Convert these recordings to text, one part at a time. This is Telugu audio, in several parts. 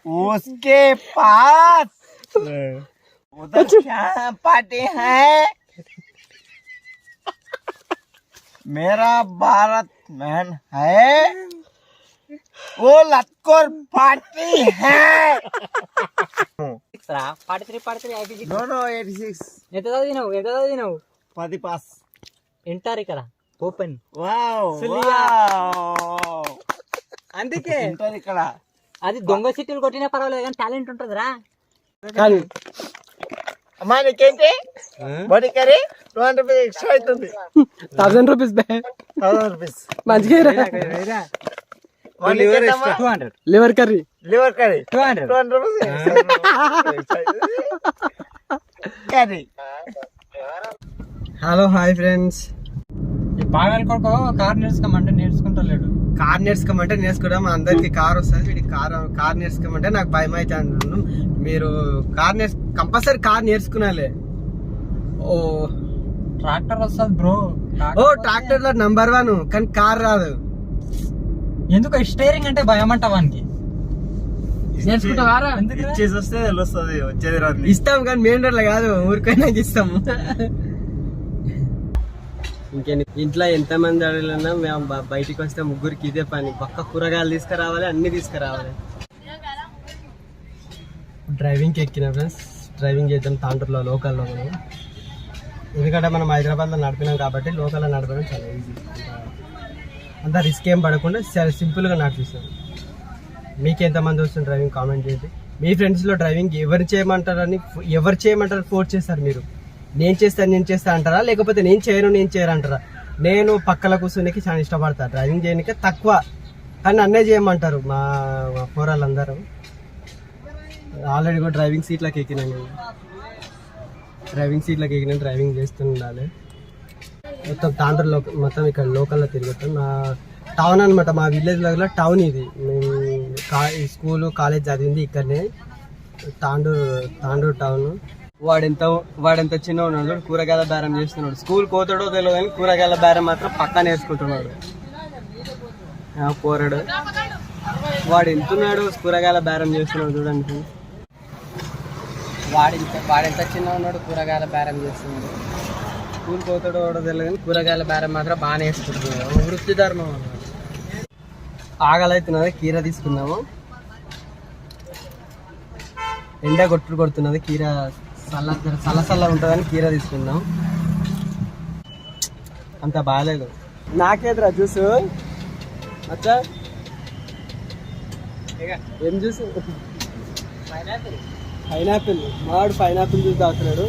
उसके पास उधर क्या पार्टी है? मेरा भारत मैन है, वो लतकोर पार्टी है। 43 IPC. No 86 ఎంత చదివినావు 10 పాస్. ఇంటర్ ఇక్కడ ఓపెన్. వావ్ సులియా. వావ్. అందుకే ఇంటర్ ఇక్కడ అది దొంగ సిటీలు కొట్టినా పర్వాలేదు కానీ టాలెంట్ ఉంటుందిరా. కానీ అమ్మా నీకేంటి బడి కర్రీ 200 రూపీస్ ఎక్స్ట్రా అవుతుంది. 1000 రూపీస్ 1000 రూపీస్ మంచిగా liver curry 200 rupees curry. Hello hi friends. బాగా కొడుకో కార్ నేర్చుకుంటలేడు. కార్ నేర్చుకోమంటే నేర్చుకోవడం అందరికి కార్ వస్తుంది. వీడి కార్ నేర్చుకోమంటే నాకు భయం అయితే అంటున్నాను. మీరు కంపల్సరీ కార్ నేర్చుకున్నాలే. ఓ ట్రాక్టర్ వస్తుంది బ్రో. ట్రాక్టర్ లో నంబర్ 1 కానీ కార్ రాదు. ఎందుకు స్టీరింగ్ అంటే భయం అంట వానికి. నేర్చుకుంటావారా? ఇచ్చేసి వస్తే తెలుస్తుంది వచ్చేది రాదు. ఇస్తాం కానీ మెయిన్ రోడ్ లో కాదు, ఊరికైనా ఇస్తాము. ఇంకేంటి ఇంట్లో ఎంత మంది అడగలన్నా మేము బయటికి వస్తే ముగ్గురికి ఇదే పని. పక్క కూరగాయలు తీసుకురావాలి, అన్ని తీసుకురావాలి. డ్రైవింగ్కి ఎక్కిన ఫ్రెండ్స్, డ్రైవింగ్ చేద్దాం తాండూరులో లోకల్లో. మనం ఎందుకంటే మనం హైదరాబాద్లో నడిపినాం కాబట్టి లోకల్లో నడపడం చాలా ఈజీ. అంత రిస్క్ ఏం పడకుండా చాలా సింపుల్గా నడిపిస్తాం. మీకు ఎంతమంది వస్తుంది డ్రైవింగ్ కామెంట్ చేయండి. మీ ఫ్రెండ్స్లో డ్రైవింగ్ ఎవరు చేయమంటారు ఫోర్స్ చేస్తారు. మీరు నేను చేస్తా అంటారా, లేకపోతే నేను చేయను అంటారా? నేను పక్కల కూర్చునేకి చాలా ఇష్టపడతా. డ్రైవింగ్ చేయడానికి తక్కువ కానీ అన్నే చేయమంటారు మా పోరాళ్ళందరూ. ఆల్రెడీ కూడా డ్రైవింగ్ సీట్లోకి ఎక్కినాను. డ్రైవింగ్ చేస్తూ ఉండాలి. మొత్తం తాండ్రలో మొత్తం ఇక్కడ లోకల్లో తిరుగుతాం. నా టౌన్ అనమాట, మా విలేజ్లో టౌన్ ఇది. మేము స్కూలు కాలేజ్ చదివింది ఇక్కడనే, తాండూరు టౌన్. వాడెంత చిన్న ఉన్నాడు, కూరగాయల బేరం చేస్తున్నాడు. స్కూల్ పోతాడో తెలియదు కానీ కూరగాయల బేరం మాత్రం పక్కా నేర్చుకుంటున్నాడు. పోరాడు వాడు ఎంతున్నాడు, కూరగాయల బేరం చేస్తున్నాడు చూడండి. వాడెంత చిన్న ఉన్నాడు, కూరగాయల బేరం చేస్తున్నాడు. స్కూల్ పోతాడో తెలియదు కానీ కూరగాయల బేరం మాత్రం బాగా నేర్చుకుంటున్నాడు. వృత్తి ధర్మం అన్నమాట. ఆగలవుతున్నది, కీర తీసుకున్నాము. ఎండ కొడుతున్నది, కీర చల్ల ఉంటుందని కీర తీసుకున్నాం. అంత బాగాలేదు. నాకేదిరా జ్యూస్ అచ్చా, ఏం జ్యూస్? పైనాపిల్. మావాడు పైనాపిల్ జ్యూస్ తాగుతున్నాడు,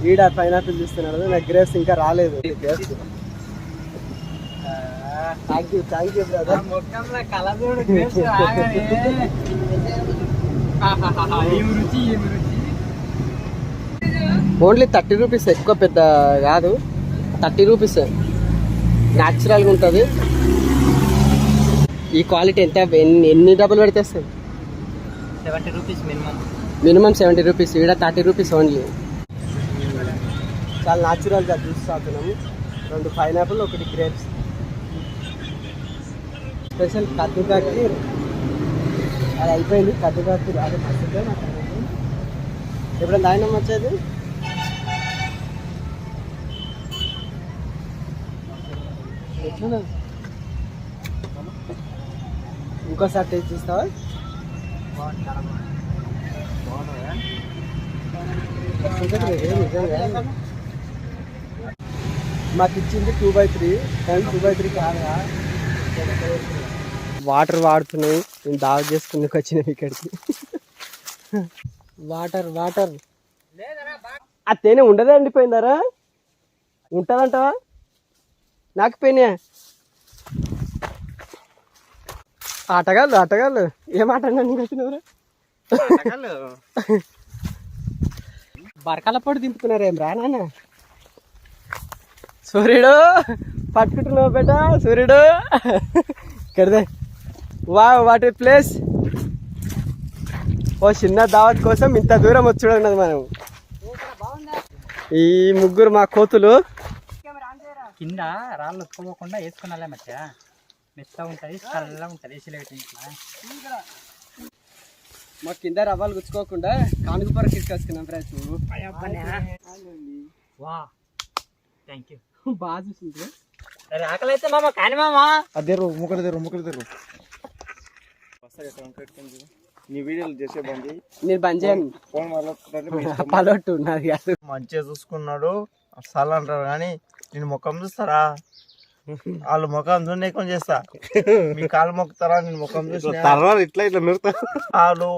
ఈడ పైనాపిల్ చూస్తున్నాడు. నాకు గ్రేప్స్ ఇంకా రాలేదు. Thank you brother. Only 30 rupees, ఎక్కువ పెద్ద కాదు. 30 రూపీస్ న్యాచురల్గా ఉంటుంది. ఈ క్వాలిటీ ఎంత ఎన్ని డబ్బులు పెడితే వస్తుంది? 70 రూపీస్ మినిమం 70 రూపీస్. ఇక్కడ 30 రూపీస్ ఓన్లీ. చాలా న్యాచురల్గా జ్యూస్ తాగుతున్నాము. 2 pineapple, 1 grapes. స్పెషల్ కద్దుకాకి అది అయిపోయింది. కద్దుకాకి అది మస్తుంటే నాకు ఎప్పుడైనా దాయినం వచ్చేది. ఎట్లా ఇంకోసారి టేస్ట్ చేస్తావా? నిజంగా మాకు ఇచ్చింది 2/3 కానీ 2/3 కాదుగా. వాటర్ వాడుతున్నాయి. నేను దావ చేసుకుని వచ్చినాం ఇక్కడికి. వాటర్ ఆ తేనె ఉండదే ఎండిపోయిందారా? ఉంటుందంటావా? నాకు పోయినా ఆటగాళ్ళు ఏమాట వచ్చినవరా? బరకాల పొడి దింపుతున్నారేం రా నాన్న? సూర్యుడు పట్టుకుంటున్నావు బేట, సూర్యుడు ఇక్కడదే. What a place. ఓ చిన్న దావత్ కోసం ఇంత దూరం వచ్చి చూడన్నది మనం. ఈ ముగ్గురు మా కోతులు. కింద రాళ్ళు ఒత్తుకోకుండా వేసుకున్నా మెత్త ఉంటుంది, చల్లగా ఉంటుంది. ఏసీలో పెట్టిన మా కింద రవ్వలు గుచ్చుకోకుండా కానుక పొర తీసుకొచ్చుకున్నాం ఫ్రెండ్స్. వా థ్యాంక్ యూ. బాగా చూసింది. సరే ఆకలి అయితే మామ కానీ మామ అదే ముక్కలు తెరు నీ వీడియోలు చేసే బండి నేను బంద్ చేయను. ఫోన్ మాట్లాడుతుంటే పలొట్టు ఉన్నది కాదు. మంచిగా చూసుకున్నాడు అసలు అంటారు కానీ నేను ముఖం చూస్తారా? వాళ్ళు ముఖం చూడలేక చేస్తా. మీ కాళ్ళు మొక్కుతారా? నేను ముఖం చూసి ఇట్లా పాలు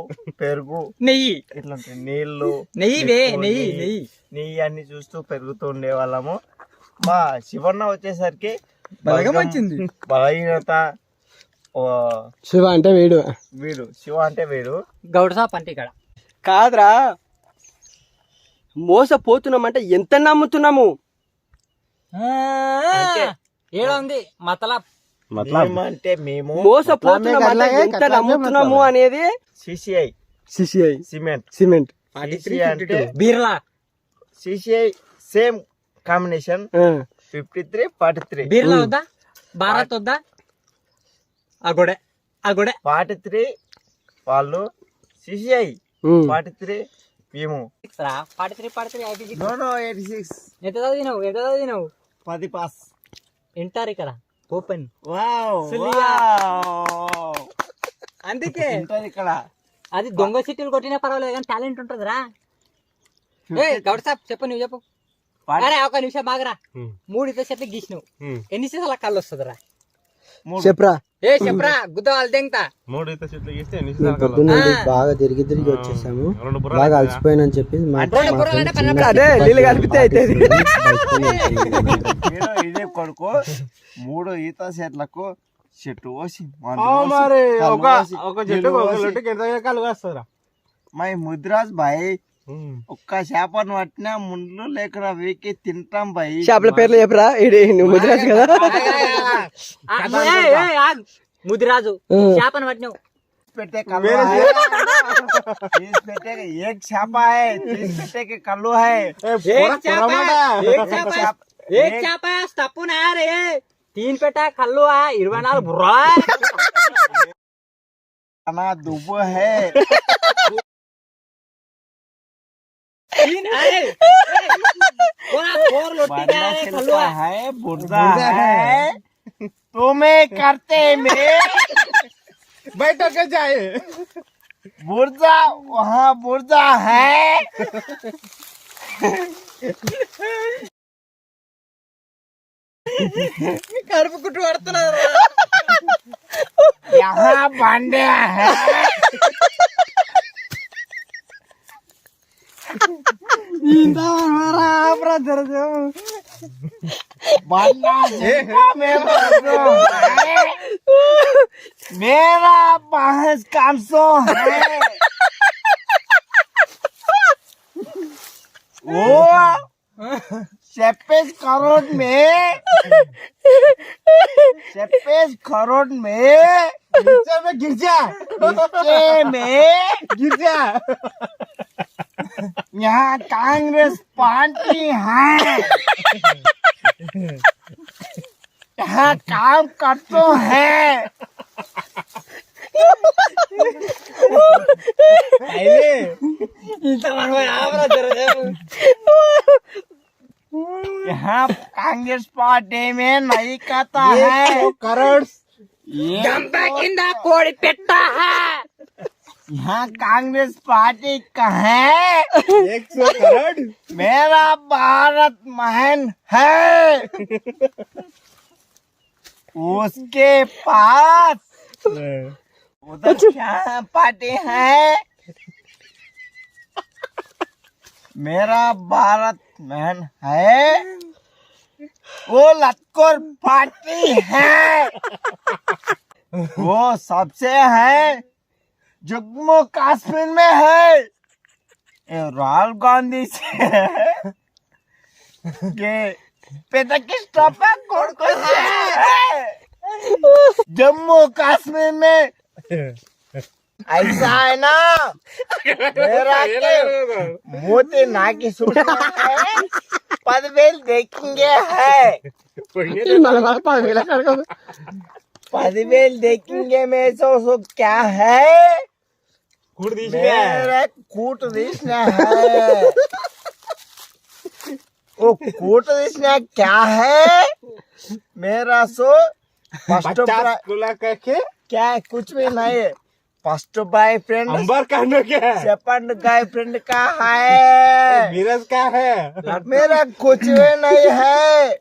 పెరుగు నెయ్యి ఇట్లా ఉంటాయి. నీళ్లు నెయ్యి అన్ని చూస్తూ పెరుగుతూ ఉండే వాళ్ళము. మా శివన్న వచ్చేసరికి వచ్చింది బలహీనత. శివ అంటే శివ అంటే వీడు గౌడ సాప్ అంటే ఇక్కడ కాదురా. మోసపోతున్నామంటే ఎంత నమ్ముతున్నాము. ఏదో ఉంది మతలబ్ అంటే మేము మోసపోతున్నామంటే ఎంత నమ్ముతున్నాము అనేది. సిసిఐ సిమెంట్ అంటే Birla CCI same combination 53-43 Birla వద్దా భారత్ వద్దా అగొడే 43 వాళ్ళు సిసిఐ 43 మేము 43 86 ఎంత చదివినావు 10 పాస్ ఇంటారు ఇక్కడ ఓపెన్. అందుకే ఇక్కడ అది దొంగ సిటీలు కొట్టినా పర్వాలేదు కానీ టాలెంట్ ఉంటుందిరా. గౌడ సాబ్ చెప్పు, నువ్వు చెప్పు. అరే ఒక నిమిషం బాగరా. 3 ఇత చెట్లు గీసినావు, ఎన్ని సీసాల కళ్ళు వస్తుందిరా? చెప్పరా చెప్పరా గుద్ద వాళ్ళు తెంగతా. 3 ఈత చెట్లు గీస్తే ఎన్ని బాగా తిరిగి వచ్చేసాము. బాగా అలసిపోయానని చెప్పి నీళ్ళు కలిపితే అయితే ఇదే కొడుకు 3 ఈత చెట్లకు చెట్టు పోసి మై ముద్రాజ్ భాయ్ ఒక్క చేపను పట్టినా ముండ్లు లేకుండా వీకి తింటాం భాయ్. చేపల పేర్లు చెప్పరా? ముద్రాజ్ కదా. ముదిరాజు చేపను పట్టినావు. పెట్టే కళ్ళు పెట్టే ఏక్ చేప హై, పెట్టే కళ్ళు హై. एक चाप है तप्पू ना यार ये 3 पेटा कल्लू है 24 बुर्रा खाना दुबो है 3 है पूरा 4 लोटी का है कल्लू है बुर्जा है तुम्हें करते में बैठ के जाए बुर्जा वहाँ बुर्जा है కడుపు కుట్టు పడుతున్నారు. यहाँ बांधे है मेरा बहस काम सो है वो 26 करोड़ में 26 करोड़ में नीचे में गिर जा यहाँ कांग्रेस पार्टी है यहाँ काम करते हैं यहाँ कांग्रेस पार्टी में नहीं कहता है करोड़ कोड़ी पेटा है यहाँ कांग्रेस पार्टी का है 100 करोड़ मेरा भारत महान है उसके पास उधर क्या पार्टी है मेरा भारत महान है वो लतकोर पार्टी है वो सबसे है जम्मू कश्मीर में है राहुल गांधी से के पिता की स्टॉपर कोड को जम्मू कश्मीर में ऐसा है ना मेरा के मोती ना की सूट है पदवेल देखेंगे है पदवेल देखेंगे में सो क्या है मेरा कूट दिसना है वो कूट दिसना क्या है मेरा सो फर्स्ट क्या है कुछ भी नहीं है फर्स्ट बॉयफ्रेंड सेकंड गर्लफ्रेंड का है मेरा कुछ भी नहीं है